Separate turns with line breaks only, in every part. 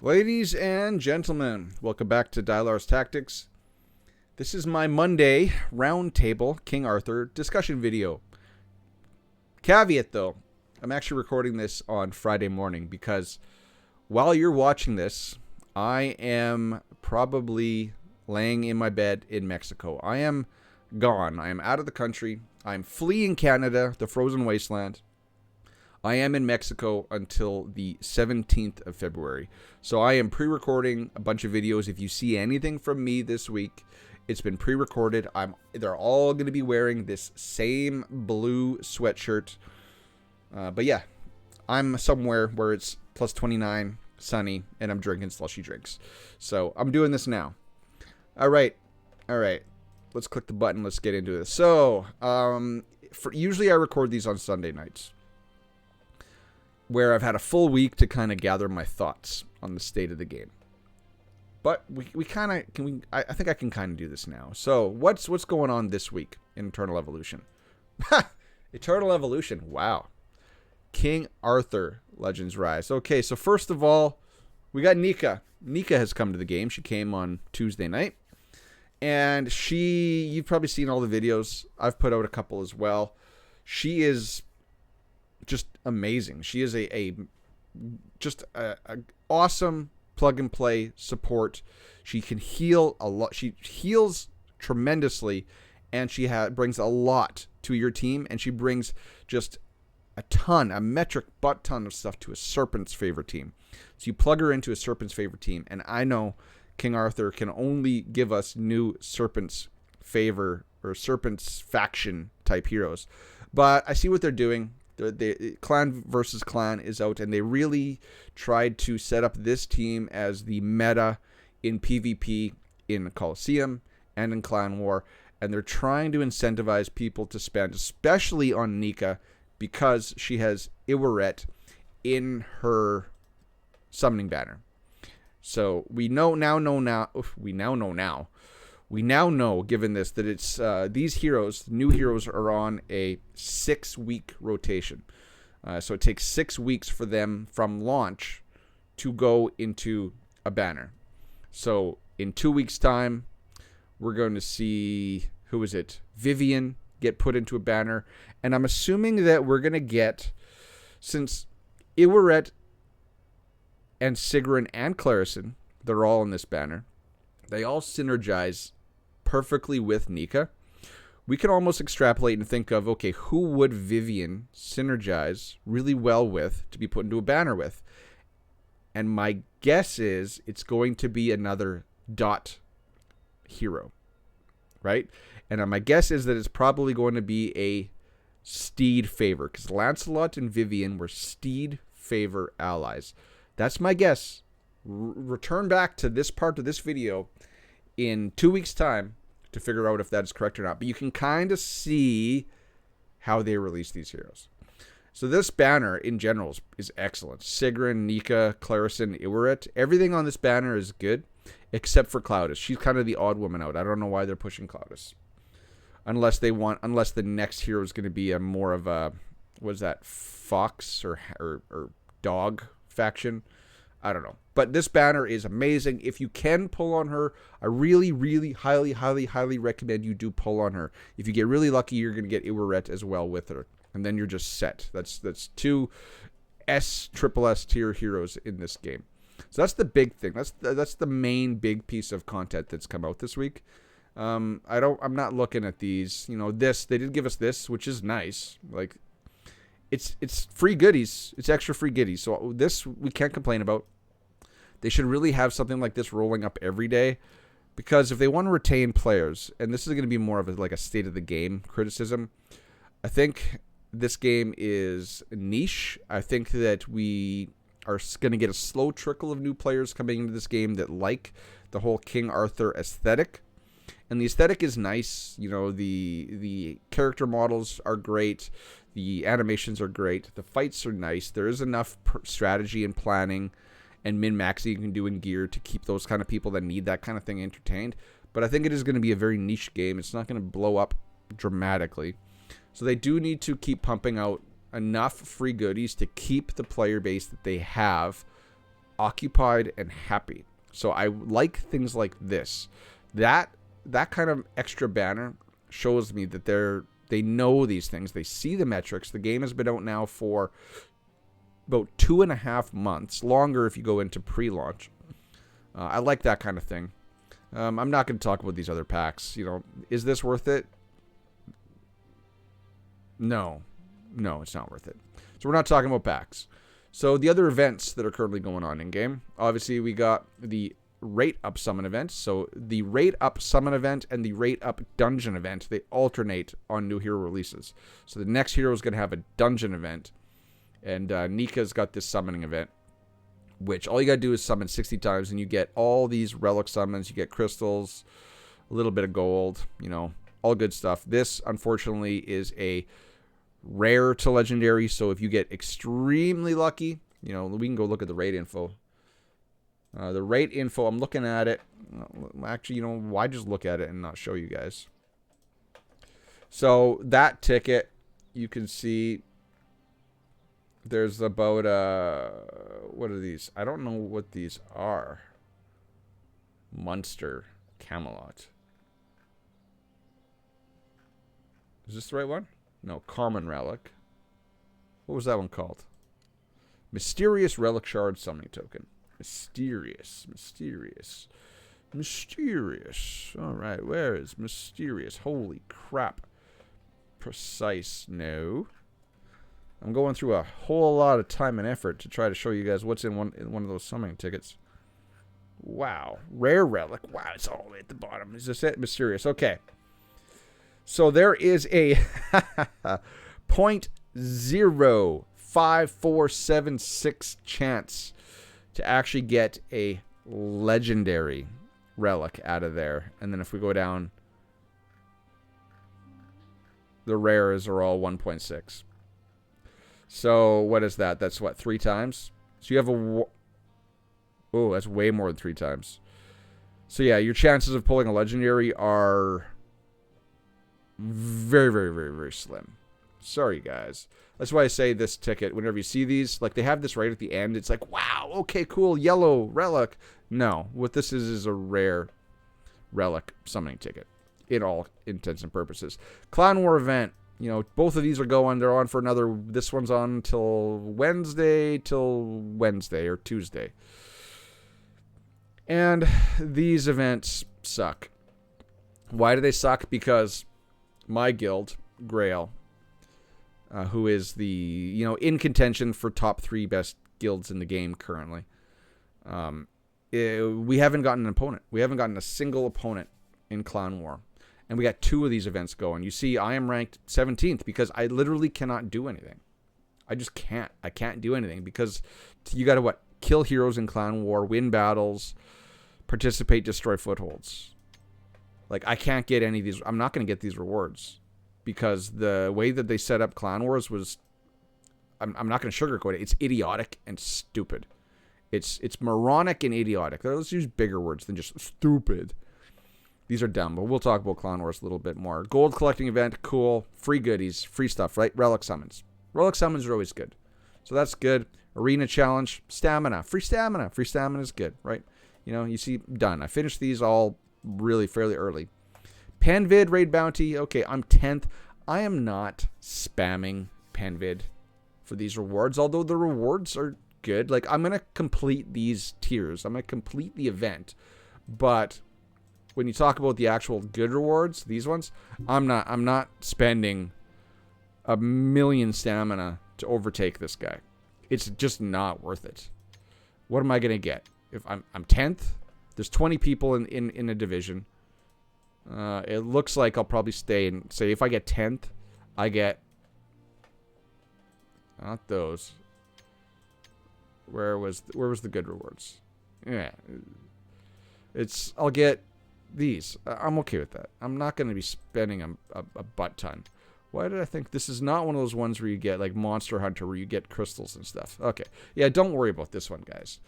Ladies and gentlemen, welcome back to Dylar's Tactics. This is my Monday roundtable King Arthur discussion video. Caveat though, I'm actually recording this on Friday morning because while you're watching this, I am probably laying in my bed in Mexico. I am gone. I am out of the country. I'm fleeing Canada, the frozen wasteland. I am in Mexico until the 17th of February. So I am pre-recording a bunch of videos. If you see anything from me this week, it's been pre-recorded. They're all going to be wearing this same blue sweatshirt. But yeah, I'm somewhere where it's plus 29, sunny, and I'm drinking slushy drinks. So I'm doing this now. All right. Let's click the button. Let's get into this. So usually I record these on Sunday nights, where I've had a full week to kind of gather my thoughts on the state of the game. But I think I can kind of do this now. So what's going on this week in Eternal Evolution? Eternal Evolution, wow. King Arthur, Legends Rise. Okay, so first of all, we got Nika. Nika has come to the game. She came on Tuesday night. And you've probably seen all the videos. I've put out a couple as well. She is just amazing. She is a awesome plug and play support. She can heal a lot. She heals tremendously, and she brings a lot to your team. And she brings just a metric butt ton of stuff to a Serpent's favorite team. So you plug her into a Serpent's favorite team, and I know King Arthur can only give us new Serpent's favor or Serpent's faction type heroes. But I see what they're doing. The clan versus clan is out, and they really tried to set up this team as the meta in PvP in Colosseum and in Clan War, and they're trying to incentivize people to spend, especially on Nika, because she has Iwaret in her summoning banner. So we now know, given this, that it's these heroes, new heroes, are on a 6-week rotation. So it takes 6 weeks for them from launch to go into a banner. So in 2 weeks' time, we're going to see, Vivian get put into a banner. And I'm assuming that we're going to get, since Iwaret and Sigrun and Clarison, they're all in this banner, they all synergize perfectly with Nika. We can almost extrapolate and think of, okay, who would Vivian synergize really well with to be put into a banner with? And my guess is it's going to be another dot hero, right? And my guess is that it's probably going to be a Steed favor, because Lancelot and Vivian were Steed favor allies. That's my guess. Return back to this part of this video in 2 weeks' time to figure out if that is correct or not. But you can kind of see how they release these heroes. So this banner in general is excellent. Sigrun, Nika, Clarison, Iwaret. Everything on this banner is good, except for Cloudus. She's kind of the odd woman out. I don't know why they're pushing Cloudus. Unless the next hero is going to be a more of a, fox or dog faction. I don't know. But this banner is amazing. If you can pull on her, I really, really, highly recommend you do pull on her. If you get really lucky, you're going to get Iwaret as well with her. And then you're just set. That's 2 SSS tier heroes in this game. So that's the big thing. That's the main big piece of content that's come out this week. I'm not looking at these. They did give us this, which is nice. Like, it's free goodies. It's extra free goodies. So this we can't complain about. They should really have something like this rolling up every day, because if they want to retain players, and this is going to be more of a state of the game criticism, I think this game is niche. I think that we are going to get a slow trickle of new players coming into this game that like the whole King Arthur aesthetic. And the aesthetic is nice. The character models are great. The animations are great. The fights are nice. There is enough strategy and planning and min-maxing you can do in gear to keep those kind of people that need that kind of thing entertained. But I think it is going to be a very niche game. It's not going to blow up dramatically. So they do need to keep pumping out enough free goodies to keep the player base that they have occupied and happy. So I like things like this. That kind of extra banner shows me that they know these things. They see the metrics. The game has been out now for about 2.5 months, longer if you go into pre-launch. I like that kind of thing. I'm not going to talk about these other packs. Is this worth it? No, it's not worth it. So we're not talking about packs. So the other events that are currently going on in game, obviously we got the Rate Up Summon event. So the Rate Up Summon event and the Rate Up Dungeon event, they alternate on new hero releases. So the next hero is going to have a dungeon event, and Nika's got this summoning event, which all you got to do is summon 60 times, and you get all these relic summons. You get crystals, a little bit of gold, all good stuff. This, unfortunately, is a rare to legendary, so if you get extremely lucky, we can go look at the rate info. The rate info, I'm looking at it. Actually, why just look at it and not show you guys? So that ticket, you can see there's about, what are these? I don't know what these are. Munster Camelot. Is this the right one? No, Common Relic. What was that one called? Mysterious Relic Shard Summoning Token. Mysterious. Alright, where is Mysterious? Holy crap. Precise. No. I'm going through a whole lot of time and effort to try to show you guys what's in one of those summoning tickets. Wow. Rare Relic. Wow, it's all the way at the bottom. Is this it? Mysterious. Okay. So there is a 0.05476 chance to actually get a legendary relic out of there. And then if we go down, the rares are all 1.6. So what is that? That's what, 3 times? So you have a... Oh, that's way more than 3 times. So yeah, your chances of pulling a legendary are very, very, very, very slim. Sorry, guys. That's why I say this ticket, whenever you see these, like they have this right at the end. It's like, wow, okay, cool, yellow relic. No, what this is a rare relic summoning ticket in all intents and purposes. Clan War event. Both of these are going. They're on for another... This one's on till Wednesday or Tuesday. And these events suck. Why do they suck? Because my guild, Grail, who is the, in contention for top 3 best guilds in the game currently, we haven't gotten an opponent. We haven't gotten a single opponent in Clan War. And we got 2 of these events going. You see, I am ranked 17th because I literally cannot do anything. I just can't. I can't do anything because you got to, kill heroes in Clan War, win battles, participate, destroy footholds. Like, I can't get any of these. I'm not going to get these rewards because the way that they set up Clan Wars was, I'm not going to sugarcoat it. It's idiotic and stupid. It's moronic and idiotic. Let's use bigger words than just stupid. These are dumb, but we'll talk about Clan Wars a little bit more. Gold collecting event, cool. Free goodies, free stuff, right? Relic summons. Relic summons are always good. So that's good. Arena challenge, stamina. Free stamina. Free stamina is good, right? You see, done. I finished these all really fairly early. Panvid raid bounty. Okay, I'm 10th. I am not spamming Panvid for these rewards, although the rewards are good. Like, I'm going to complete these tiers. I'm going to complete the event. But when you talk about the actual good rewards, these ones, I'm not spending 1,000,000 stamina to overtake this guy. It's just not worth it. What am I going to get? If I'm 10th, there's 20 people in a division. It looks like I'll probably stay and say if I get 10th, I get not those. Where was the good rewards? Yeah. I'll get these. I'm okay with that. I'm not going to be spending a butt ton. Why did I think this is not one of those ones where you get like Monster Hunter where you get crystals and stuff? Okay. Yeah, don't worry about this one, guys.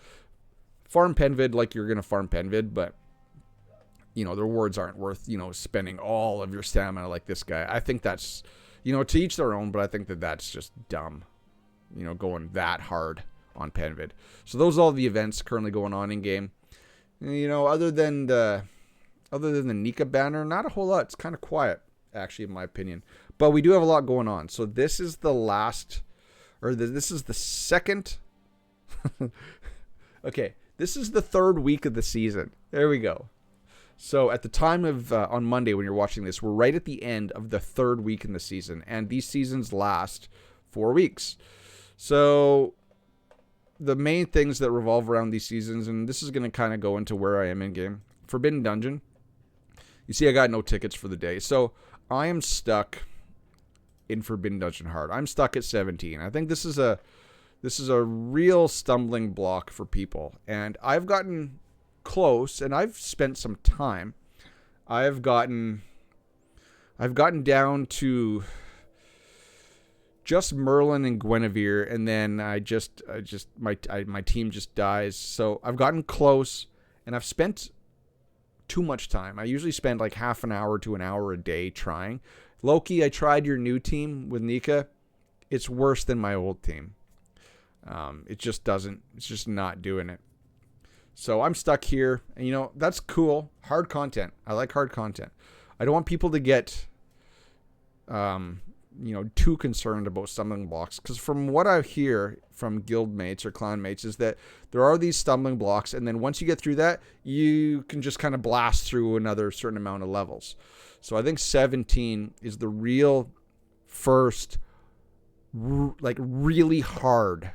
Farm Penvid like you're going to farm Penvid, but the rewards aren't worth, spending all of your stamina like this guy. I think that's, to each their own, but I think that's just dumb. Going that hard on Penvid. So those are all the events currently going on in game. You know, other than the Nika banner, not a whole lot. It's kind of quiet, actually, in my opinion. But we do have a lot going on. So this is the last, this is the second. Okay, this is the third week of the season. There we go. So at the time of, on Monday when you're watching this, we're right at the end of the third week in the season. And these seasons last 4 weeks. So the main things that revolve around these seasons, and this is going to kind of go into where I am in game. Forbidden Dungeon. You see I got no tickets for the day. So I am stuck in Forbidden Dungeon Hard. I'm stuck at 17. I think this is a real stumbling block for people. And I've gotten close, and I've spent some time. I've gotten down to just Merlin and Guinevere, and then my team just dies. So I've gotten close, and I've spent too much time. I usually spend like half an hour to an hour a day trying. Loki, I tried your new team with Nika. It's worse than my old team. It's just not doing it. So I'm stuck here, and you know, that's cool. Hard content. I like hard content. I don't want people to get, too concerned about stumbling blocks, because from what I hear from guild mates or clan mates is that there are these stumbling blocks, and then once you get through that, you can just kind of blast through another certain amount of levels. So I think 17 is the real first, really hard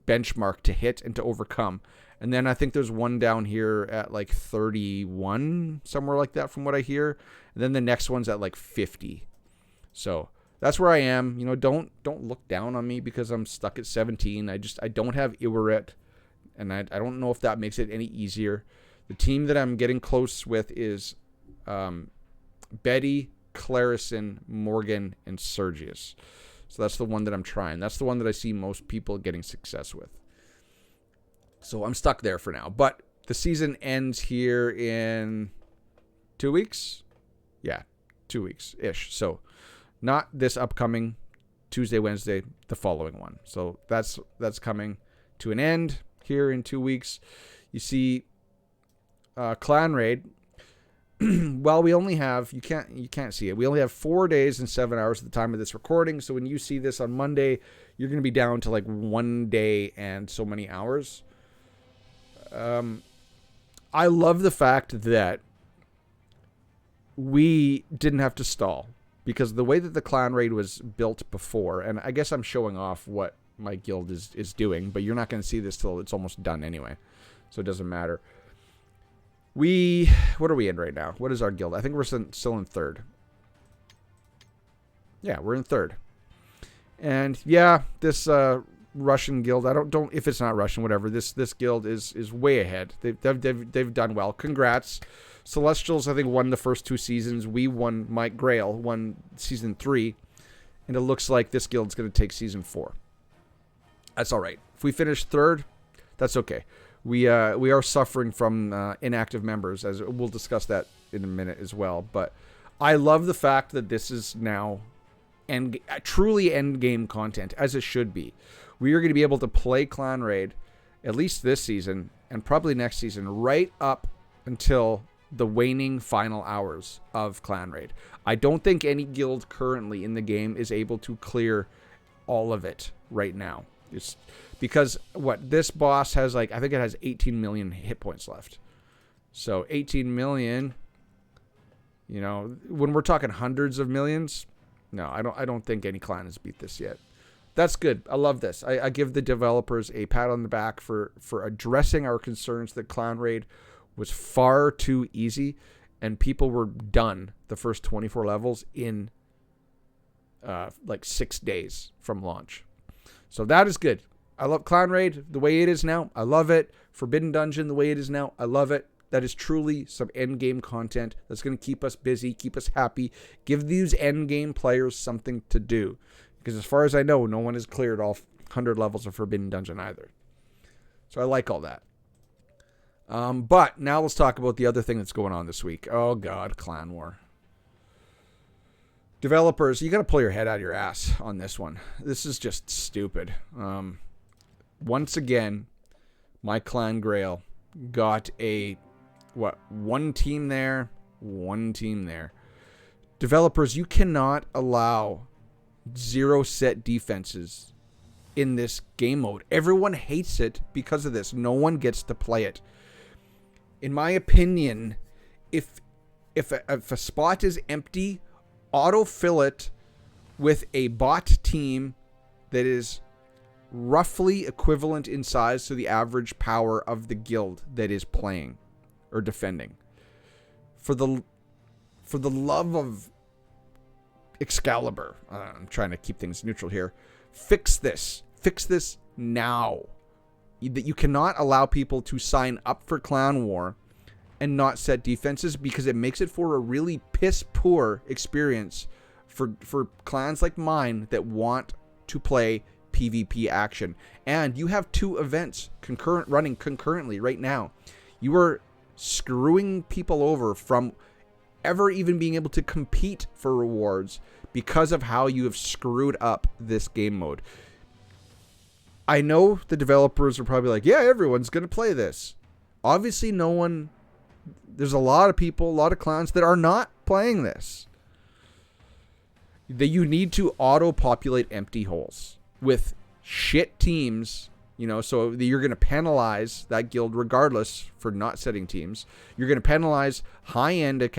benchmark to hit and to overcome. And then I think there's one down here at like 31, somewhere like that from what I hear. And then the next one's at like 50. So that's where I am. You know, don't look down on me because I'm stuck at 17. I don't have Iwaret, and I don't know if that makes it any easier. The team that I'm getting close with is Betty, Clarison, Morgan, and Sergius. So that's the one that I'm trying. That's the one that I see most people getting success with. So I'm stuck there for now. But the season ends here in 2 weeks. Yeah, 2 weeks-ish. So not this upcoming Tuesday, Wednesday, the following one. So that's coming to an end here in 2 weeks. You see, Clan Raid. Well, we only have, you can't see it. We only have 4 days and 7 hours at the time of this recording. So when you see this on Monday, you're going to be down to like 1 day and so many hours. I love the fact that we didn't have to stall, because the way that the clan raid was built before, and I guess I'm showing off what my guild is doing, but you're not going to see this till it's almost done anyway. So it doesn't matter. What are we in right now? What is our guild? I think we're still in third. Yeah, we're in third. And yeah, this Russian guild, don't if it's not Russian, whatever. This guild is way ahead. They've done well. Congrats. Celestials, I think, won the first 2 seasons. We won. Mike Grail won season 3, and it looks like this guild's going to take season 4. That's all right. If we finish third, that's okay. We are suffering from inactive members, as we'll discuss that in a minute as well. But I love the fact that this is now truly end game content, as it should be. We are going to be able to play Clan Raid, at least this season, and probably next season, right up until the waning final hours of Clan Raid. I don't think any guild currently in the game is able to clear all of it right now. It's because this boss has, like, I think it has 18 million hit points left. So 18 million, you know, when we're talking hundreds of millions, no, I don't think any clan has beat this yet. That's good. I love this. I give the developers a pat on the back for addressing our concerns that Clan Raid was far too easy, and people were done the first 24 levels in like 6 days from launch. So that is good. I love Clan Raid the way it is now. I love it. Forbidden Dungeon the way it is now. I love it. That is truly some endgame content that's going to keep us busy, keep us happy, give these endgame players something to do. Because as far as I know, no one has cleared all 100 levels of Forbidden Dungeon either. So I like all that. But now let's talk about the other thing that's going on this week. Oh, God, Clan War. Developers, you got to pull your head out of your ass on this one. This is just stupid. once again, my clan Grail got one team there, one team there. Developers, you cannot allow 0 set defenses in this game mode. Everyone hates it because of this. No one gets to play it. In my opinion, if a spot is empty, autofill it with a bot team that is roughly equivalent in size to the average power of the guild that is playing or defending. For the love of Excalibur, I'm trying to keep things neutral here. Fix this. Fix this now. That you cannot allow people to sign up for Clan War and not set defenses, because it makes it for a really piss poor experience for clans like mine that want to play PvP action. And you have 2 events running concurrently right now. You are screwing people over from ever even being able to compete for rewards because of how you have screwed up this game mode. I know the developers are probably like, yeah, everyone's going to play this. Obviously, there's a lot of people, a lot of clans that are not playing this. That you need to auto-populate empty holes with shit teams, so you're going to penalize that guild regardless for not setting teams. You're going to penalize high-end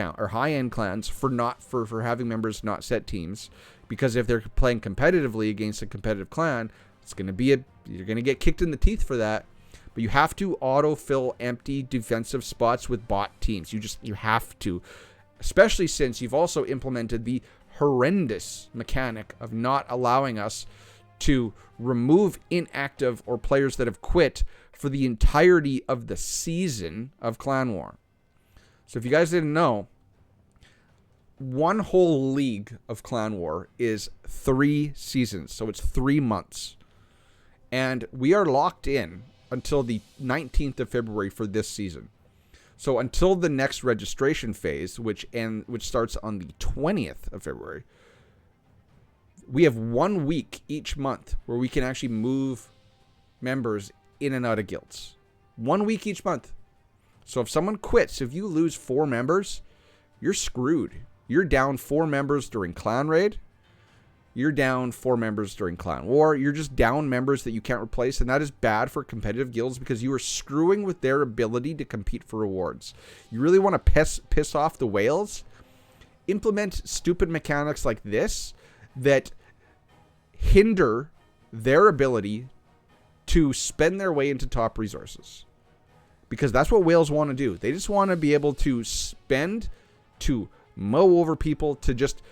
clans for having members not set teams, because if they're playing competitively against a competitive clan, you're going to get kicked in the teeth for that. But you have to autofill empty defensive spots with bot teams. You have to, especially since you've also implemented the horrendous mechanic of not allowing us to remove inactive or players that have quit for the entirety of the season of Clan War. So if you guys didn't know, one whole league of Clan War is 3 seasons. So it's 3 months. And we are locked in until the 19th of February for this season. So until the next registration phase, which starts on the 20th of February, we have 1 week each month where we can actually move members in and out of guilds. 1 week each month. So if someone quits, if you lose 4 members, you're screwed. You're down 4 members during Clan Raid. You're down 4 members during Clan War. You're just down members that you can't replace, and that is bad for competitive guilds because you are screwing with their ability to compete for rewards. You really want to piss off the whales? Implement stupid mechanics like this that hinder their ability to spend their way into top resources. Because that's what whales want to do. They just want to be able to spend, to mow over people, to just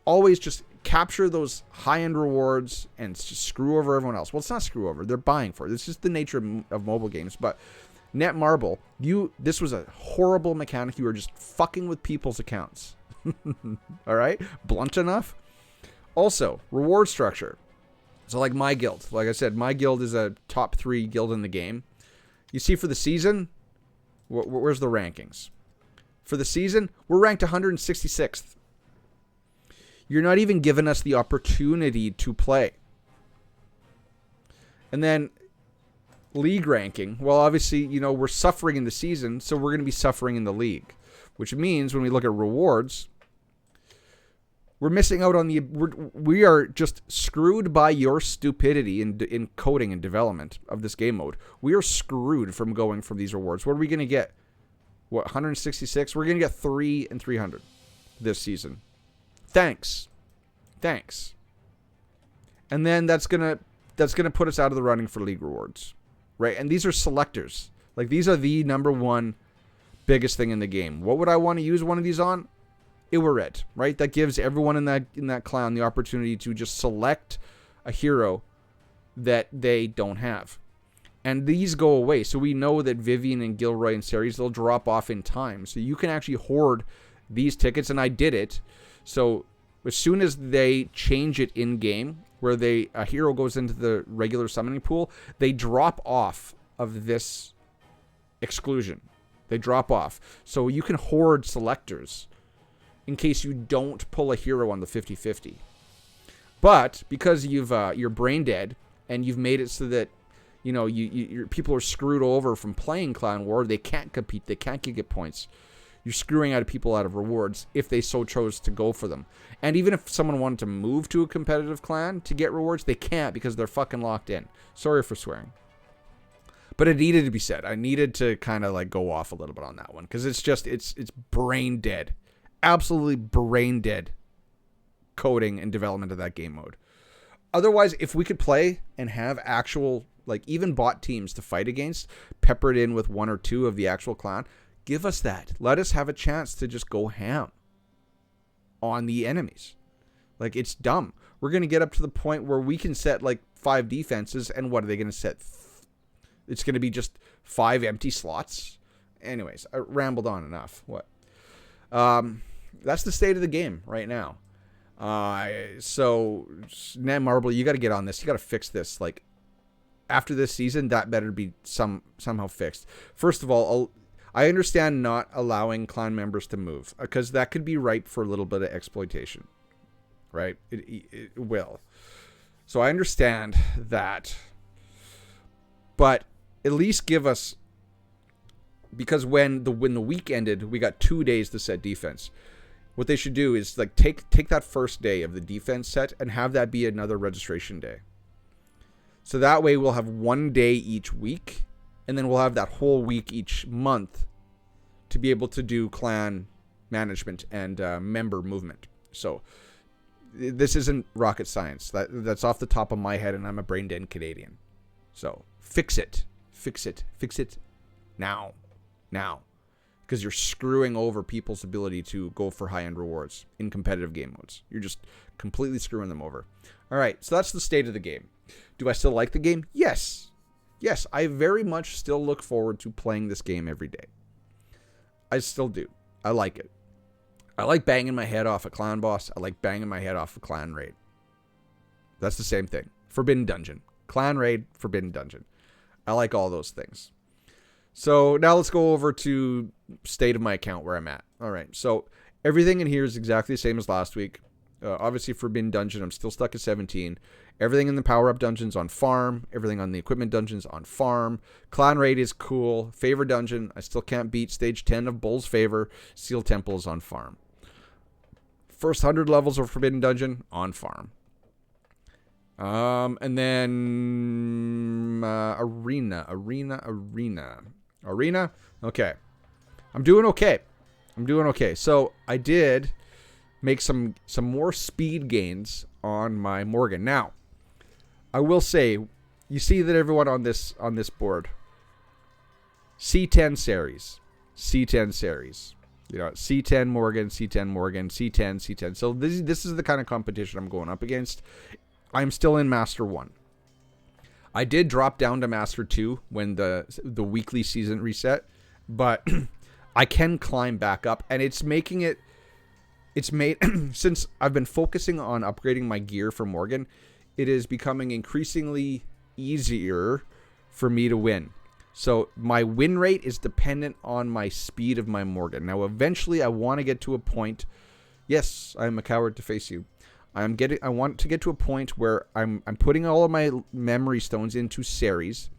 always just capture those high-end rewards and just screw over everyone else. Well, it's not screw over. They're buying for it. It's just the nature of mobile games. But Netmarble, this was a horrible mechanic. You were just fucking with people's accounts. All right? Blunt enough? Also, reward structure. So like my guild. Like I said, my guild is a top 3 guild in the game. You see for the season, where's the rankings? For the season, we're ranked 166th. You're not even giving us the opportunity to play. And then league ranking. Well, obviously, we're suffering in the season, so we're going to be suffering in the league. Which means when we look at rewards, we're missing out on we are just screwed by your stupidity in coding and development of this game mode. We are screwed from going from these rewards. What are we going to get? 166? We're going to get 3 and 300 this season. Thanks. And then that's gonna put us out of the running for league rewards, right? And these are selectors. Like, these are the number 1 biggest thing in the game. What would I want to use one of these on? Iwaret, right? That gives everyone in that clan the opportunity to just select a hero that they don't have. And these go away. So we know that Vivian and Gilroy and Ceres, they'll drop off in time. So you can actually hoard these tickets, and I did it. So as soon as they change it in-game, where a hero goes into the regular summoning pool, they drop off of this exclusion. They drop off. So you can hoard selectors in case you don't pull a hero on the 50-50. But because you're brain dead and you've made it so that you know, your people are screwed over from playing Clan War. They can't compete. They can't get points. You're screwing out of people out of rewards if they so chose to go for them. And even if someone wanted to move to a competitive clan to get rewards, they can't because they're fucking locked in. Sorry for swearing. But it needed to be said. I needed to kind of like go off a little bit on that one because it's just, it's brain dead. Absolutely brain dead coding and development of that game mode. Otherwise, if we could play and have actual, like even bot teams to fight against, peppered in with one or two of the actual clan, give us that. Let us have a chance to just go ham on the enemies. Like, it's dumb. We're going to get up to the point where we can set like 5 defenses, and what are they going to set? It's going to be just 5 empty slots. Anyways, I rambled on enough. What? That's the state of the game right now. So, Nan Marble, you got to get on this. You got to fix this. Like, after this season, that better be somehow fixed. First of all, I understand not allowing clan members to move because that could be ripe for a little bit of exploitation, right? It will. So I understand that, but at least give us, because when the week ended, we got 2 days to set defense. What they should do is like take that first day of the defense set and have that be another registration day. So that way we'll have 1 day each week. And then we'll have that whole week each month to be able to do clan management and member movement. So this isn't rocket science. That's off the top of my head, and I'm a brain dead Canadian. So fix it. Fix it. Fix it now. Now. Because you're screwing over people's ability to go for high-end rewards in competitive game modes. You're just completely screwing them over. All right, so that's the state of the game. Do I still like the game? Yes. Yes, I very much still look forward to playing this game every day. I still do. I like it. I like banging my head off a clan boss. I like banging my head off a clan raid. That's the same thing. Forbidden Dungeon. Clan raid, Forbidden Dungeon. I like all those things. So now let's go over to state of my account where I'm at. All right, so everything in here is exactly the same as last week. Obviously, Forbidden Dungeon, I'm still stuck at 17. Everything in the power-up dungeons on farm. Everything on the equipment dungeons on farm. Clan raid is cool. Favor dungeon, I still can't beat stage 10 of Bull's Favor. Seal Temple is on farm. First 100 levels of Forbidden Dungeon on farm. And then Arena. Okay. I'm doing okay. So I did make some more speed gains on my Morgan. Now, I will say, you see that everyone on this board, C10 series. You know, C10 Morgan, C10 Morgan, C10, C10. So this is the kind of competition I'm going up against. I'm still in Master 1. I did drop down to Master 2 when the weekly season reset, but I can climb back up, and it's made since I've been focusing on upgrading my gear for Morgan, it is becoming increasingly easier for me to win. So my win rate is dependent on my speed of my Morgan. Now eventually I want to get to a point, yes, I'm a coward to face you. I want to get to a point where I'm putting all of my memory stones into series.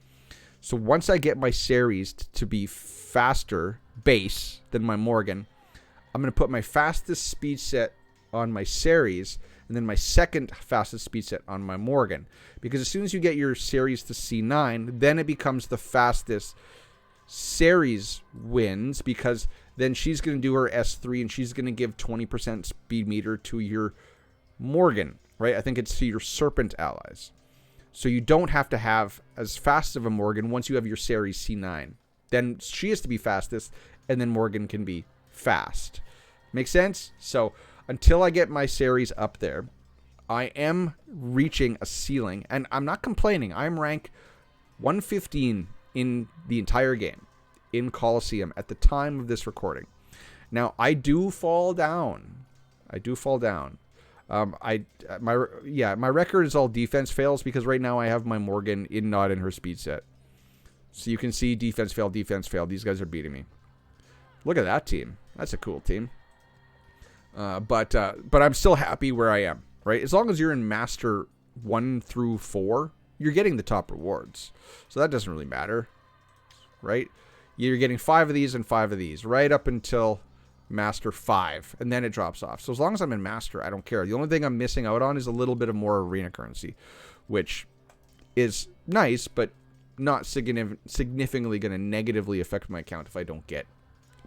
So once I get my series to be faster base than my Morgan, I'm going to put my fastest speed set on my series and then my second fastest speed set on my Morgan. Because as soon as you get your series to C9, then it becomes the fastest series wins, because then she's going to do her S3 and she's going to give 20% speed meter to your Morgan, right? I think it's to your Serpent allies. So you don't have to have as fast of a Morgan once you have your series C9. Then she has to be fastest, and then Morgan can be fast. Make sense? So until I get my series up there, I am reaching a ceiling, and I'm not complaining. I'm rank 115 in the entire game in Coliseum at the time of this recording. Now, I do fall down. My record is all defense fails because right now I have my Morgan not in her speed set. So you can see defense fail. These guys are beating me. Look at that team. That's a cool team. But I'm still happy where I am, right? As long as you're in Master 1 through 4, you're getting the top rewards. So that doesn't really matter, right? You're getting 5 of these and 5 of these right up until Master 5, and then it drops off. So as long as I'm in Master, I don't care. The only thing I'm missing out on is a little bit of more arena currency, which is nice, but not significantly going to negatively affect my account if I don't get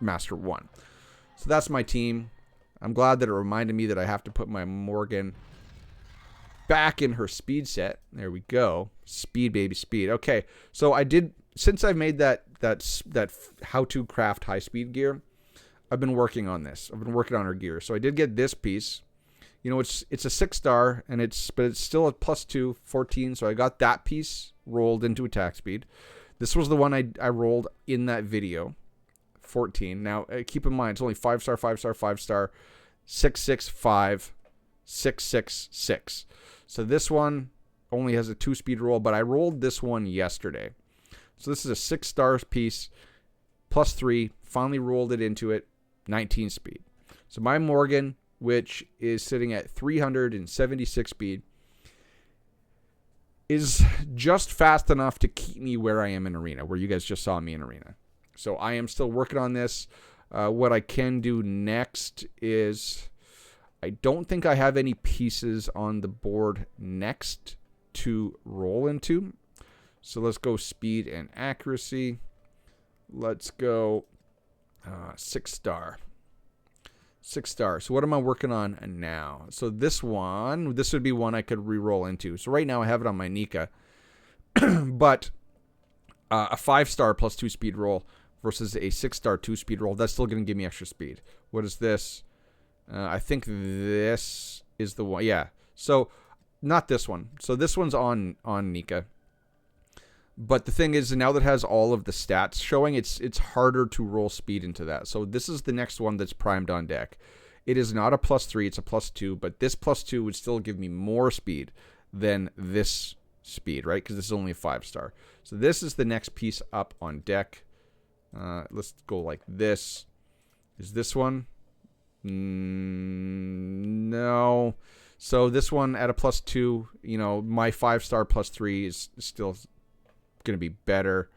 Master 1. So that's my team. I'm glad that it reminded me that I have to put my Morgan back in her speed set. There we go. Speed, baby, speed. Okay, so I did, since I've made that how to craft high speed gear, I've been working on this. I've been working on her gear. So I did get this piece. You know, it's a 6-star, and but it's still a +2, 14. So I got that piece rolled into attack speed. This was the one I rolled in that video, 14. Now keep in mind, it's only 5-star, 5-star, 5-star, 6, 6, 5, 6, 6, 6. So this one only has a 2-speed roll, but I rolled this one yesterday. So this is a 6-star piece, +3. Finally rolled it into it, 19 speed. So my Morgan, which is sitting at 376 speed, is just fast enough to keep me where I am in arena, where you guys just saw me in arena. So I am still working on this. What I can do next is, I don't think I have any pieces on the board next to roll into. So let's go speed and accuracy. Let's go 6-star. 6-star. So what am I working on now? So this would be one I could re-roll into. So right now I have it on my Nika. But a 5-star +2 speed roll versus a 6-star 2-speed roll, that's still going to give me extra speed. What is this? I think this is the one. Yeah. So not this one. So this one's on Nika. But the thing is, now that it has all of the stats showing, it's harder to roll speed into that. So this is the next one that's primed on deck. It is not a +3, it's a +2, but this +2 would still give me more speed than this speed, right? Because this is only a 5-star. So this is the next piece up on deck. Let's go like this. Is this one? No. So this one at a +2, you know, my 5-star +3 is still going to be better.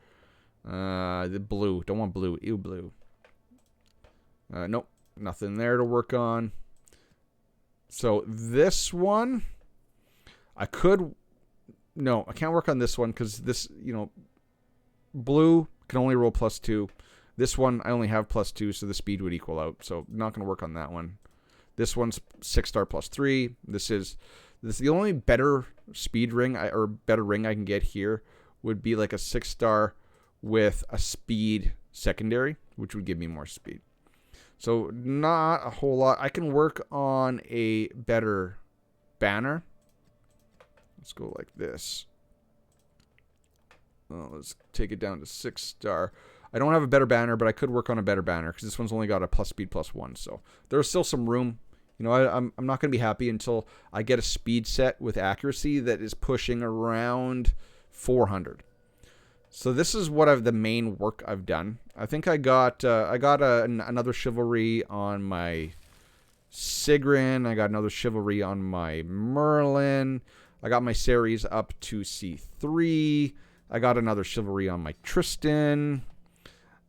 The blue. Don't want blue. Ew, blue. Nope. Nothing there to work on. So this one, no, I can't work on this one because this, you know, blue can only roll +2. This one, I only have +2, so the speed would equal out. So not going to work on that one. This one's 6-star +3. This is the only better speed ring or better ring I can get here would be like a 6-star with a speed secondary, which would give me more speed. So not a whole lot. I can work on a better banner. Let's go like this. Let's take it down to 6-star. I don't have a better banner, but I could work on a better banner because this one's only got a +speed +1. So there's still some room. You know, I'm not going to be happy until I get a speed set with accuracy that is pushing around 400. So this is what the main work I've done. I think I got another chivalry on my Sigrun. I got another chivalry on my Merlin. I got my Ceres up to C3. I got another chivalry on my Tristan.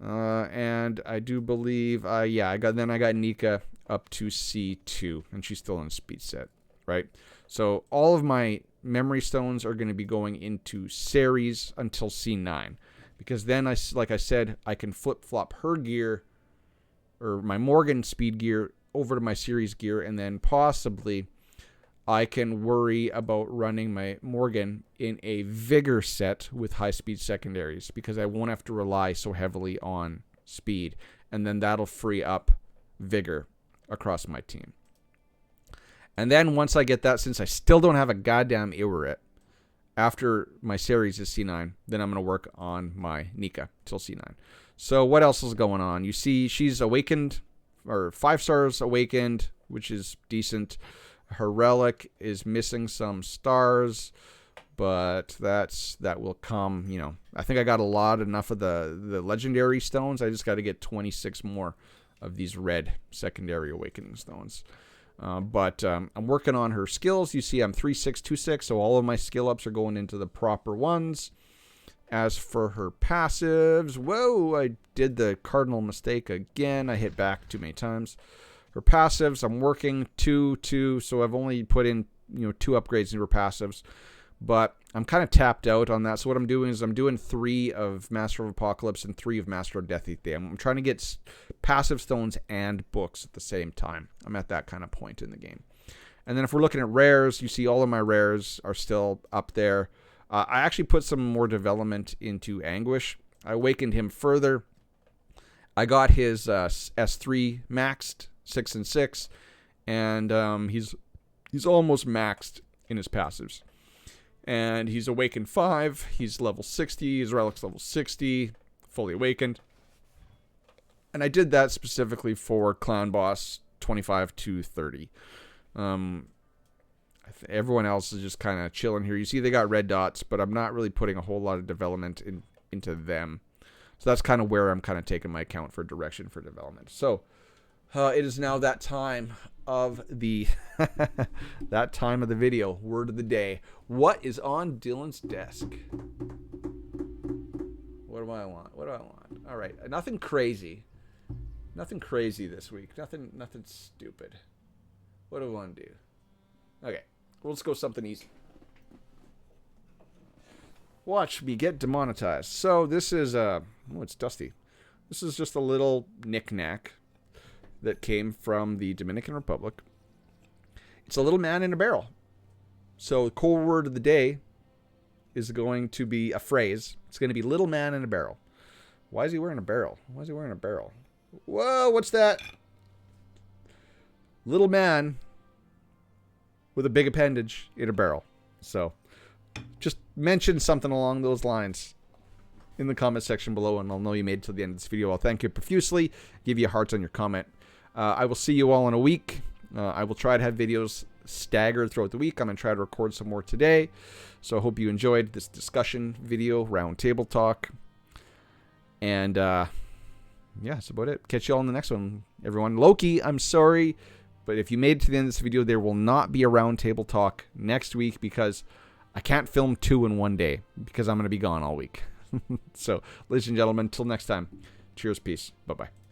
And I do believe, I got Nika up to C2, and she's still in speed set, right? So all of my memory stones are going to be going into Ceres until C9, because then like I said, I can flip-flop her gear, or my Morgan speed gear, over to my Ceres gear, and then possibly I can worry about running my Morgan in a Vigor set with high-speed secondaries, because I won't have to rely so heavily on speed, and then that'll free up Vigor across my team. And then once I get that, since I still don't have a goddamn Iwarit, after my Ceres is C9, then I'm going to work on my Nika till C9. So what else is going on? You see she's awakened, or 5 stars awakened, which is decent. Her relic is missing some stars, but that will come, you know. I think I got enough of the legendary stones. I just got to get 26 more of these red secondary awakening stones. But I'm working on her skills. You see I'm 3-6-2-6, so all of my skill ups are going into the proper ones. As for her passives, whoa, I did the cardinal mistake again. I hit back too many times. Her passives, I'm working 2, so I've only put in 2 upgrades into her passives. But I'm kind of tapped out on that. So what I'm doing is I'm doing 3 of Master of Apocalypse and 3 of Master of Death Each Day. I'm trying to get passive stones and books at the same time. I'm at that kind of point in the game. And then if we're looking at rares, you see all of my rares are still up there. I actually put some more development into Anguish. I awakened him further. I got his S3 maxed, 6 and 6. And he's almost maxed in his passives. And he's awakened 5. He's level 60. His relic's level 60. Fully awakened. And I did that specifically for Clown Boss 25 to 30. Everyone else is just kind of chilling here. You see they got red dots, but I'm not really putting a whole lot of development into them. So that's kind of where I'm kind of taking my account for direction for development. So it is now that time of the that time of the video. Word of the day. What is on Dylan's desk? What do I want? What do I want? All right, nothing crazy. Nothing crazy this week. Nothing stupid. What do I want to do? Okay, well, let's go something easy. Watch me get demonetized. So this is oh, it's dusty. This is just a little knick-knack that came from the Dominican Republic. It's a little man in a barrel. So the core word of the day is going to be a phrase. It's going to be little man in a barrel. Why is he wearing a barrel? Why is he wearing a barrel? Whoa, what's that? Little man with a big appendage in a barrel. So just mention something along those lines in the comment section below, and I'll know you made it to the end of this video. I'll thank you profusely, give you hearts on your comment. I will see you all in a week. I will try to have videos staggered throughout the week. I'm going to try to record some more today. So I hope you enjoyed this discussion video, round table talk. And yeah, that's about it. Catch you all in the next one, everyone. Loki, I'm sorry, but if you made it to the end of this video, there will not be a round table talk next week because I can't film 2 in one day because I'm going to be gone all week. So, ladies and gentlemen, until next time, cheers, peace, bye-bye.